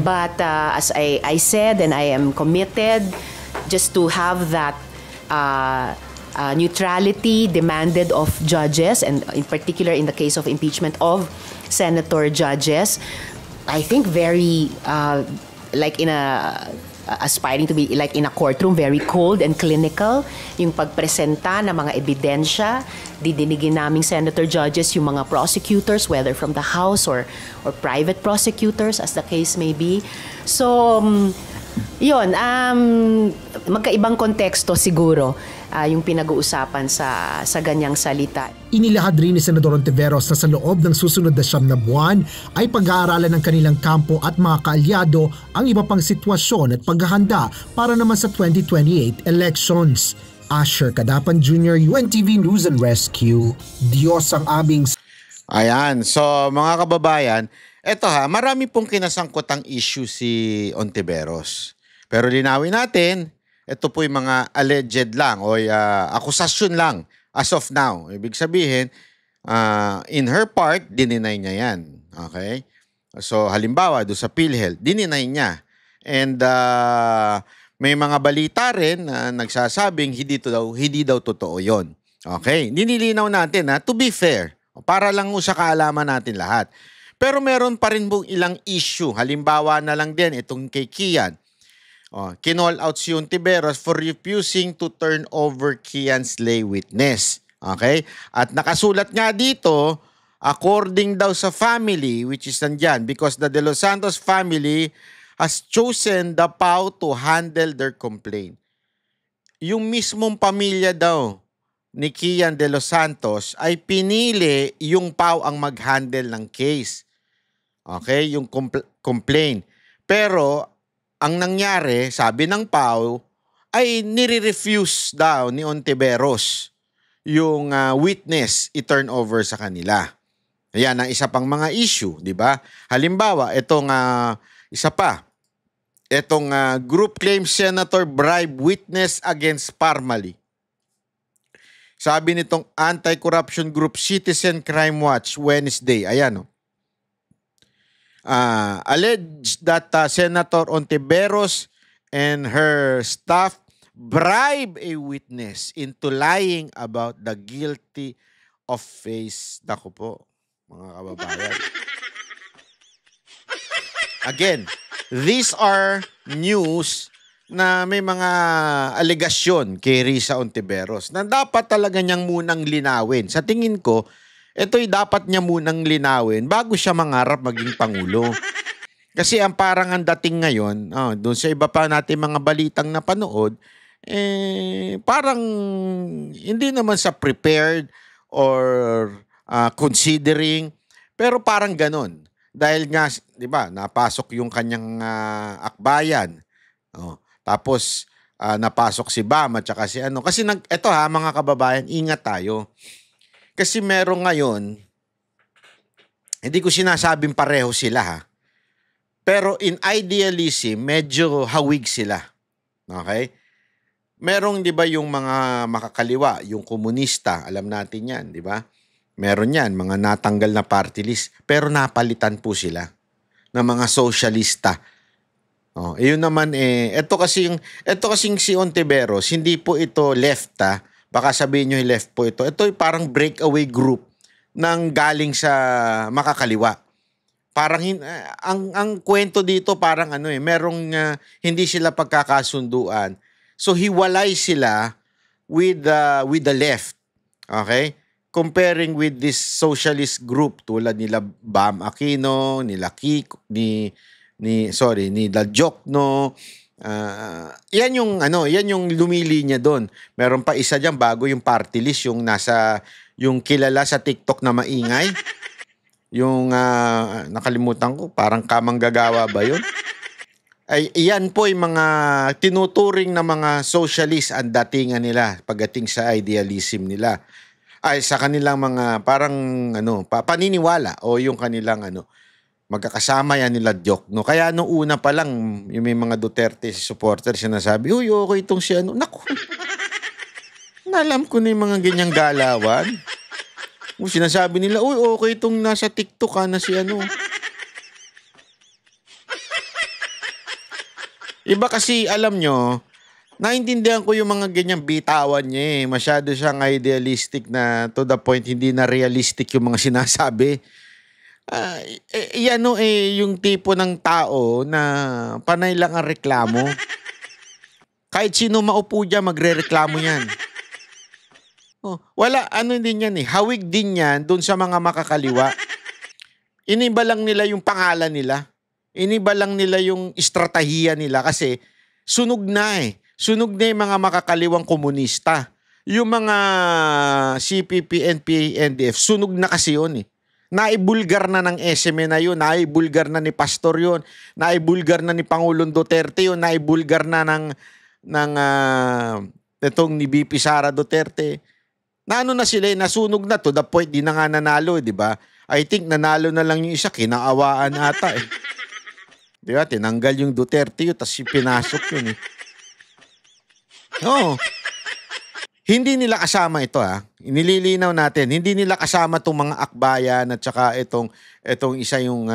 But as I said, and I am committed just to have that neutrality demanded of judges, and in particular in the case of impeachment of senator judges. I think very like in aspiring to be like in a courtroom, very cold and clinical yung pagpresenta ng mga ebidensya. Didinigin naming senator judges yung mga prosecutors, whether from the House or private prosecutors as the case may be. So yun, magkaibang konteksto siguro yung pinag-uusapan sa ganyang salita. Inilahad rin ni Senador Ontiveros na sa loob ng susunod na 9 na buwan ay pag-aaralan ng kanilang kampo at mga kaalyado ang iba pang sitwasyon at paghahanda para naman sa 2028 elections. Asher Cadapan Jr., UNTV News and Rescue. Diyos ang aming... Ayan, so mga kababayan, eto marami pong kinasangkotang issue si Ontiveros. Pero linawin natin, ito po yung mga alleged lang o akusasyon lang as of now. Ibig sabihin, in her part, dininay niya yan. Okay? So halimbawa, doon sa PhilHealth, dininay niya. And may mga balita rin na nagsasabing hindi daw totoo yon. Okay? Nililinaw natin to be fair, para lang sa kaalaman natin lahat. Pero meron pa rin pong ilang issue. Halimbawa na lang din itong kay Kian. Kinall out si Ontiveros for refusing to turn over Kian's lay witness. Okay? At nakasulat nga dito, according daw sa family, which is nandyan, because the De Los Santos family has chosen the PAO to handle their complaint. Yung mismong pamilya daw ni Kian De Los Santos ay pinili yung PAO ang mag-handle ng case. Okay? Yung complaint. Pero ang nangyari, sabi ng PAO, ay nire-refuse daw ni Ontiveros yung witness i-turn over sa kanila. Ayan ang isa pang mga issue, di ba? Halimbawa, itong isa pa, itong group claims senator bribe witness against Parmali. Sabi nitong anti-corruption group Citizen Crime Watch Wednesday, ayan alleged that Senator Ontiveros and her staff bribe a witness into lying about the guilty of face. Dako po, mga kababayan. Again, these are news na may mga alegasyon kay Risa Ontiveros na dapat talaga niyang munang linawin. Sa tingin ko, ito'y dapat niya munang linawin bago siya mangarap maging Pangulo. Kasi ang parang ang dating ngayon, doon sa iba pa natin mga balitang napanood, parang hindi naman sa prepared or considering, pero parang ganon. Dahil nga, di ba, napasok yung kanyang akbayan. Tapos, napasok si Bam at saka si ano. Kasi eto mga kababayan, ingat tayo. Kasi meron ngayon, hindi ko sinasabing pareho sila pero in idealism, medyo hawig sila. Okay? Merong, di ba, yung mga makakaliwa, yung komunista, alam natin yan, di ba? Meron yan, mga natanggal na party list, pero napalitan po sila ng mga socialista. Yun naman ito kasing si Ontiveros, hindi po ito left baka sabihin nyo left po ito. Ito ay parang breakaway group ng galing sa makakaliwa. Parang ang kwento dito parang merong hindi sila pagkakasunduan. So hiwalay sila with the left. Okay? Comparing with this socialist group tulad nila Bam Aquino, nila Kiko, nila Jokno. Yan yung lumilinya doon. Meron pa isa diyan bago yung party list, yung kilala sa TikTok na maingay. Yung nakalimutan ko, parang Kamang Gagawa ba yun? Ay iyan po yung mga tinuturing na mga socialist ang datingan nila pagdating sa idealism nila. Ay sa kanilang mga parang paniniwala o yung kanilang magkakasama yan nila Jokno. Kaya nung una pa lang, yung may mga Duterte supporters sinasabi, uy, okay itong si Naku, nalam ko na yung mga ganyang galawan. Sinasabi nila, uy, okay itong nasa TikTok na si Iba kasi, alam nyo, naintindihan ko yung mga ganyang bitawan niya Masyado siyang idealistic na to the point, hindi na realistic yung mga sinasabi. Yung tipo ng tao na panay lang ang reklamo. Kahit sino maupo dyan, magre-reklamo yan. Wala, din yan hawig din yan doon sa mga makakaliwa. Iniba lang nila yung pangalan nila. Iniba lang nila yung estratehiya nila kasi sunog na Sunog na yung mga makakaliwang komunista. yung mga CPP, NPA, NDF, sunog na kasi yun eh. Naibulgar na ng SME na yun, naibulgar na ni Pastor yun, naibulgar na ni Pangulong Duterte yun, naibulgar na ng itong ni BP Sara Duterte. Na ano na sila, nasunog na to the point, di na nga nanalo, di ba? I think nanalo na lang yung isa, kinaawaan ata eh. Di ba? Tinanggal yung Duterte yun, tapos pinasok yun eh. Oo. Hindi nila kasama ito ha. Inililinaw natin, hindi nila kasama itong mga akbayan at saka itong isa yung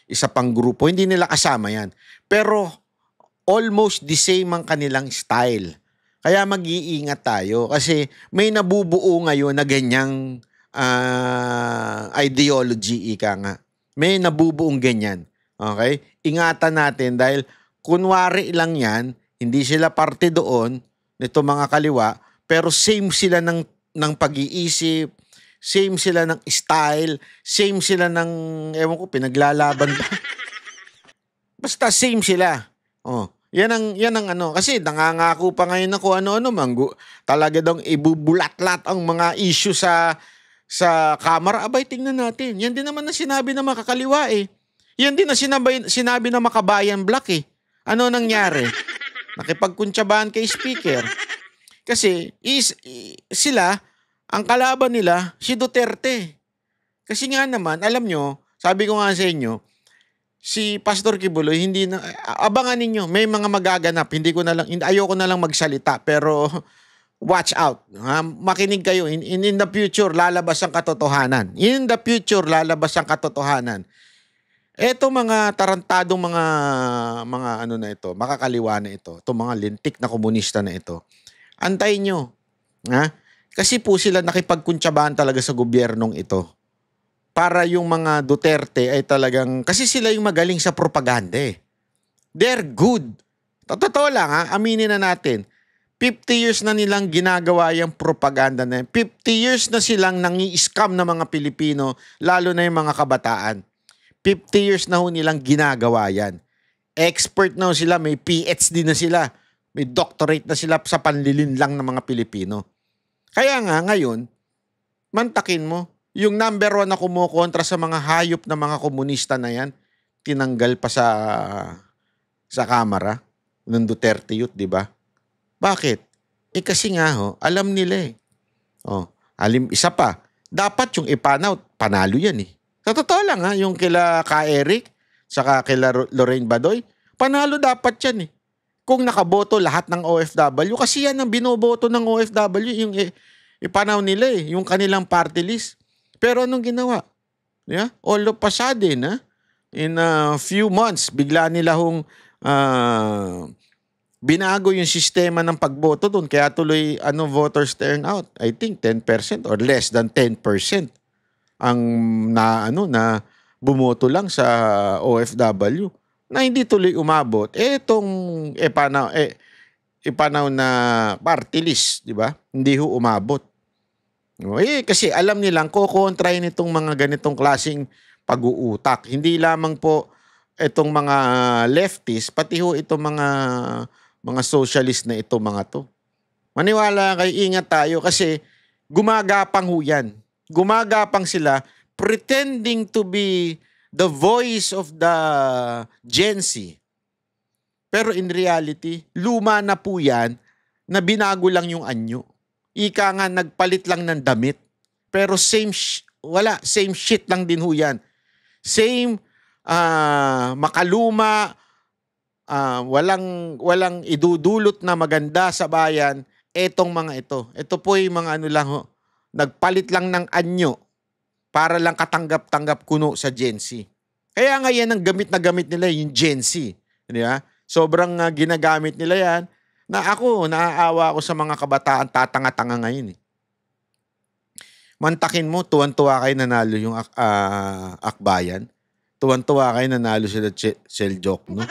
isa pang grupo. Hindi nila kasama yan. Pero almost the same ang kanilang style. Kaya mag-iingat tayo kasi may nabubuo ngayon na ganyang ideology, ika nga. May nabubuong ganyan. Okay? Ingatan natin dahil kunwari lang yan, hindi sila parte doon nito mga kaliwa, pero same sila ng pag-iisip, same sila ng style, same sila ng, ewan ko, pinaglalaban ba? Basta same sila. Oh. Yan ang ano. Kasi nangangako pa ngayon na kung ano-ano. Talaga daw ibubulat-lat ang mga issue sa Kamara. Abay, tingnan natin. Yan din naman na sinabi ng makakaliwa eh. Yan din na sinabi ng makabayan black eh. Ano nangyari? Nakipagkuntsabahan kay speaker. Kasi sila, ang kalaban nila, si Duterte. Kasi nga naman, alam nyo, sabi ko nga sa inyo, si Pastor Kibuloy, hindi na, abangan ninyo, may mga magaganap. Ayoko na lang magsalita, pero watch out. Makinig kayo. In the future, lalabas ang katotohanan. In the future, lalabas ang katotohanan. Eto mga tarantadong mga ano na ito, makakaliwa na ito, itong mga lintik na komunista na ito. Antayin nyo. Ha? Kasi po sila nakipagkuntsabahan talaga sa gobyernong ito. Para yung mga Duterte ay talagang, kasi sila yung magaling sa propaganda eh. They're good. Totoo lang ha, aminin na natin. 50 years na nilang ginagawa yung propaganda na yan. 50 years na silang nangi-scam ng mga Pilipino, lalo na yung mga kabataan. 50 years na ho nilang ginagawa yan. Expert na ho sila, may PhD na sila. May doctorate na sila sa panlilinlang ng mga Pilipino. Kaya nga ngayon, mantakin mo, yung number 1 na kumukontra sa mga hayop na mga komunista na yan, tinanggal pa sa Kamara ng Duterte Youth, di ba? Bakit? Kasi nga ho, alam nila eh. Isa pa, dapat yung ipanaw, panalo yan eh. Sa totoo lang ha, yung kila Ka Eric, saka kila Lorraine Badoy, panalo dapat yan eh. Kung nakaboto lahat ng OFW, kasi yan ang binoboto ng OFW, yung ipanaw nila eh, yung kanilang party list. Pero anong ginawa? Yeah? All of a sudden, in a few months, bigla nila hong binago yung sistema ng pagboto doon. Kaya tuloy voters turnout. I think 10% or less than 10% ang na bumoto lang sa OFW. Na hindi tuloy umabot. Itong ipanaw na party list, di ba? Hindi ho umabot. Kasi alam nilang kukontrahin itong mga ganitong klaseng pag-uutak. Hindi lamang po itong mga leftist, pati ho itong mga socialist na ito, mga to. Maniwala kayo, ingat tayo kasi gumagapang ho yan. Gumagapang sila pretending to be the voice of the Gen Z. Pero in reality, luma na po yan na binago lang yung anyo. Ika nga, nagpalit lang ng damit. Pero same shit lang din ho yan. Same, makaluma, walang idudulot na maganda sa bayan, etong mga ito. Ito po yung mga lang ho, nagpalit lang ng anyo para lang katanggap-tanggap kuno sa Gen Z. Kaya nga yan ang gamit na gamit nila, yung Gen Z. Diba? Sobrang ginagamit nila yan. Na ako, naaawa ako sa mga kabataan, tatanga-tanga ngayon eh. Mantakin mo, tuwan-tuwa kayo nanalo yung akbayan. Tuwan-tuwa kayo nanalo sila Seljok, no?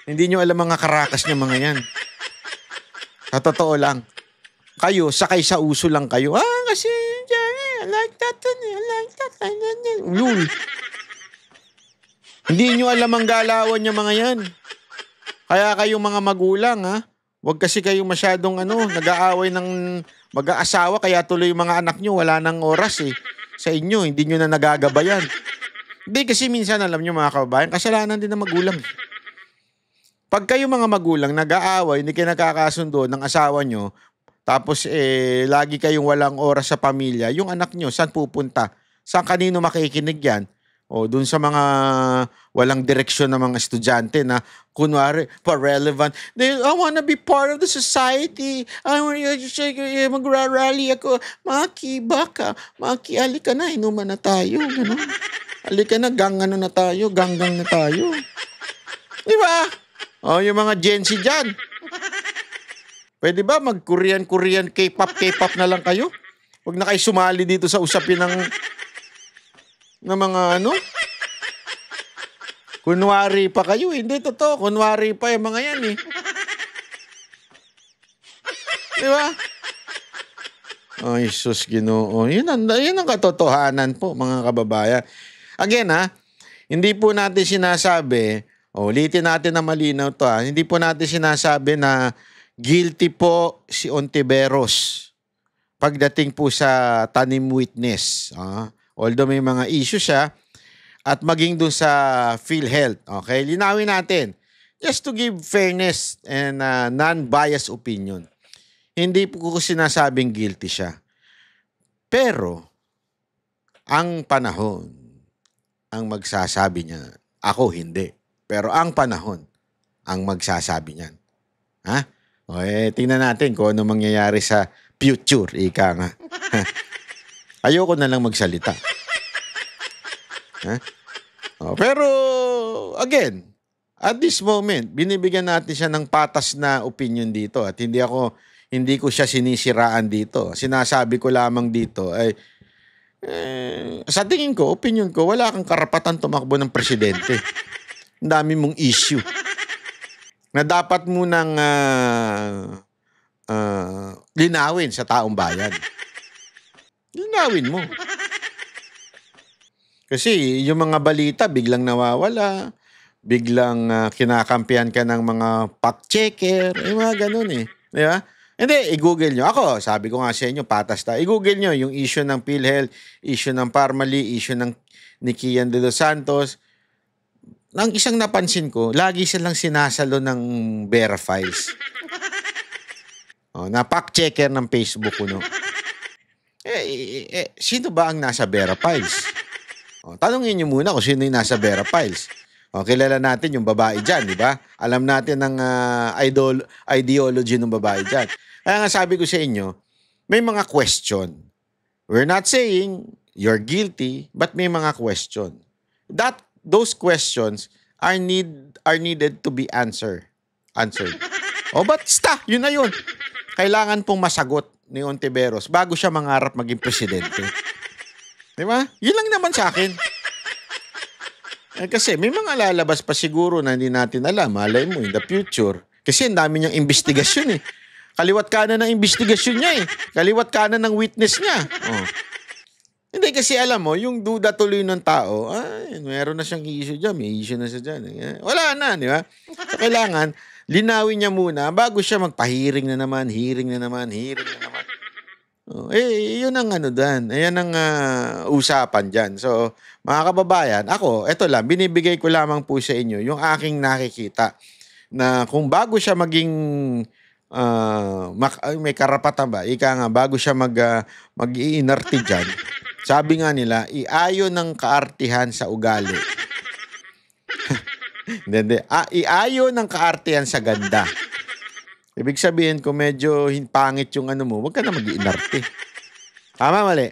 Hindi nyo alam mga karakas niya mga yan. Sa totoo lang. Kayo, sakay sa uso lang kayo. Kasi, I like that. Yun. Hindi nyo alam ang galawan niya mga yan. Kaya kayong mga magulang, Huwag kasi kayong masyadong nag-aaway ng mag-aasawa kaya tuloy yung mga anak nyo wala nang oras sa inyo, hindi nyo na nagagabayan. Hindi kasi minsan alam nyo mga kababayan, kasalanan din ng magulang. Pag kayo mga magulang nag-aaway, hindi kayo nakakasundo ng asawa nyo, tapos lagi kayong walang oras sa pamilya, yung anak nyo, saan pupunta? Saan kanino makikinig yan? O dun sa mga walang direksyon ng mga estudyante na kunwari, pa-relevant. I wanna be part of the society. I wanna magra-rally ako. Maki, baka. Maki, halika na, inuman na tayo. Ganun. Halika na, gangano na tayo. Ganggang na tayo. Di ba? O, yung mga Gen Z dyan. Pwede ba mag-Korean, K-pop na lang kayo? Huwag na kayo sumali dito sa usapin ng mga kunwari pa kayo. Hindi totoo. Kunwari pa yung mga yan Di ba? Ay, sus, Ginoo. Yun ang katotohanan po, mga kababayan. Again, hindi po natin sinasabi, ulitin natin na malinaw to, hindi po natin sinasabi na guilty po si Ontiveros pagdating po sa tanim witness. Although may mga issue siya at maging dun sa PhilHealth. Okay? Linawin natin. Just to give fairness and non-biased opinion. Hindi po ko sinasabing guilty siya. Pero, ang panahon ang magsasabi niya. Ako hindi. Pero ang panahon ang magsasabi niyan. Tingnan natin kung ano mangyayari sa future. Ika nga. Ayoko na lang magsalita. Pero, again, at this moment, binibigyan natin siya ng patas na opinion dito at hindi ko siya sinisiraan dito. Sinasabi ko lamang dito ay sa tingin ko, opinion ko, wala kang karapatan tumakbo ng presidente. Ang dami mong issue na dapat mo nang linawin sa taong bayan. Linawin mo. Kasi yung mga balita biglang nawawala, biglang kinakampihan ka ng mga fact-checker, mga ganun Di ba? Hindi, i-google nyo. Ako, sabi ko nga sa inyo, patas tayo. I-google nyo yung issue ng PhilHealth, issue ng Parmali, issue ng ni Kian de los Santos. Ang isang napansin ko, lagi silang sinasalo ng Vera Files. Na fact-checker ng Facebook ko, sino ba ang nasa Vera Files? Tanungin nyo muna kung sino yung nasa Vera Files. Kilala natin yung babae dyan, di ba? Alam natin ang ideology ng babae dyan. Kaya nga sabi ko sa inyo, may mga question. We're not saying you're guilty, but may mga question. Those questions are needed to be answered. Basta, yun na yun. Kailangan pong masagot ni Ontiveros bago siya mangarap maging presidente. Di ba? Yun lang naman sa akin. Kasi may mga lalabas pa siguro na hindi natin alam. Malay mo in the future. Kasi ang dami niyang investigasyon Kaliwat kanan ng investigasyon niya Kaliwat kanan ng witness niya. Hindi kasi alam mo, yung duda tuloy ng tao, meron na siyang issue dyan, may issue na siya dyan. Wala na, di ba? So, kailangan, linawin niya muna bago siya magpa-hearing na naman. Yun ang dan. Ayan ang usapan dyan. So, mga kababayan, ako, eto lang, binibigay ko lamang po sa inyo yung aking nakikita na kung bago siya maging may karapatan ba? Ika nga, bago siya mag-iinarte dyan, sabi nga nila, iayon ng kaartihan sa ugali. Iayon ng kaartihan sa ganda. Ibig sabihin, kung medyo pangit yung mo, huwag ka na mag-iinarte. Tama, mali?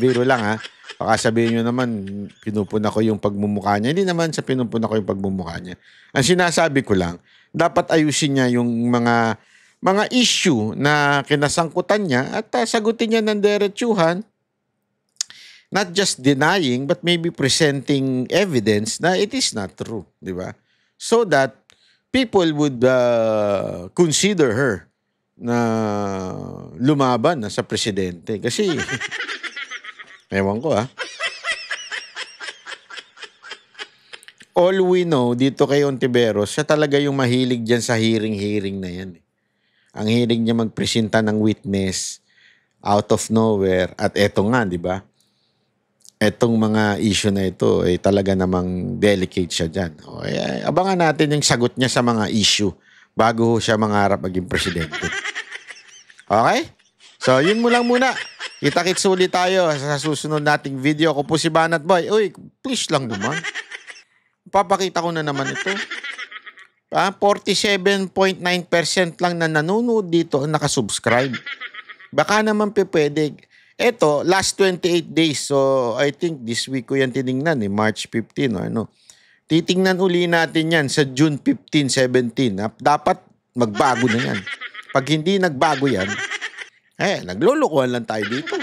Biro lang Baka sabihin nyo naman, pinupuna ko yung pagmumukha niya. Hindi naman sa pinupuna ko yung pagmumukha niya. Ang sinasabi ko lang, dapat ayusin niya yung mga issue na kinasangkutan niya at sagutin niya ng diretsuhan, not just denying but maybe presenting evidence na it is not true, di ba? So that people would consider her na lumaban na sa presidente. Kasi, ewan ko all we know dito kay Ontiveros, siya talaga yung mahilig dyan sa hearing na yan. Ang hilig niya magpresenta ng witness out of nowhere. At eto nga, di ba? Etong mga issue na ito, talaga namang delicate siya dyan. Abangan natin yung sagot niya sa mga issue bago siya mangarap maging presidente. Okay? So, yun mo lang muna. Kita-kits ulit tayo sa susunod nating video. Ako po si Banat Boy. Uy, please lang naman. Papakita ko na naman ito. 47.9% lang na nanonood dito ang nakasubscribe. Baka naman pwede. Eto, last 28 days. So, I think this week ko yan tinignan, March 15 o ano. Titingnan uli natin yan sa June 15, 17. Dapat magbago na yan. Pag hindi nagbago yan, naglulukuhan lang tayo dito.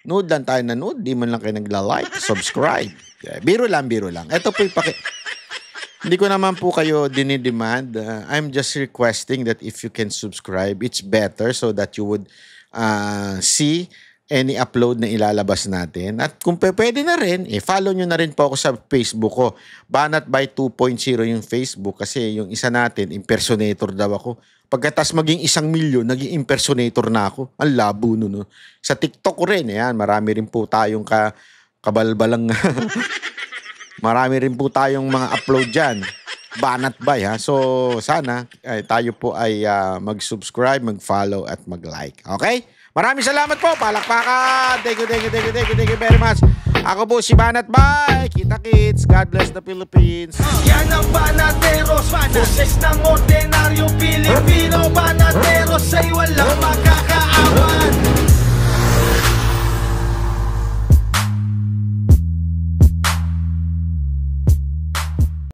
Nood lang tayo na nood. Di man lang kayo nagla-like, subscribe. Biro lang. Ito po hindi ko naman po kayo dinidemand. I'm just requesting that if you can subscribe, it's better so that you would see any upload na ilalabas natin. At kung pwede na rin, follow nyo na rin po ako sa Facebook ko. Banat by 2.0 yung Facebook kasi yung isa natin, impersonator daw ako. Pagkatas maging 1 milyon, naging impersonator na ako. Ang labo no. Sa TikTok ko rin, marami rin po tayong kabalbalang marami rin po tayong mga upload dyan. Banat Bay, ha? So, sana tayo po ay mag-subscribe, mag-follow at mag-like. Okay? Maraming salamat po. Palakpakan. Thank you very much. Ako po si Banat Bay. Kita-kits. God bless the Philippines. Yan ang Banateros. Boses ng ordinaryong Pilipino. Banateros ay walang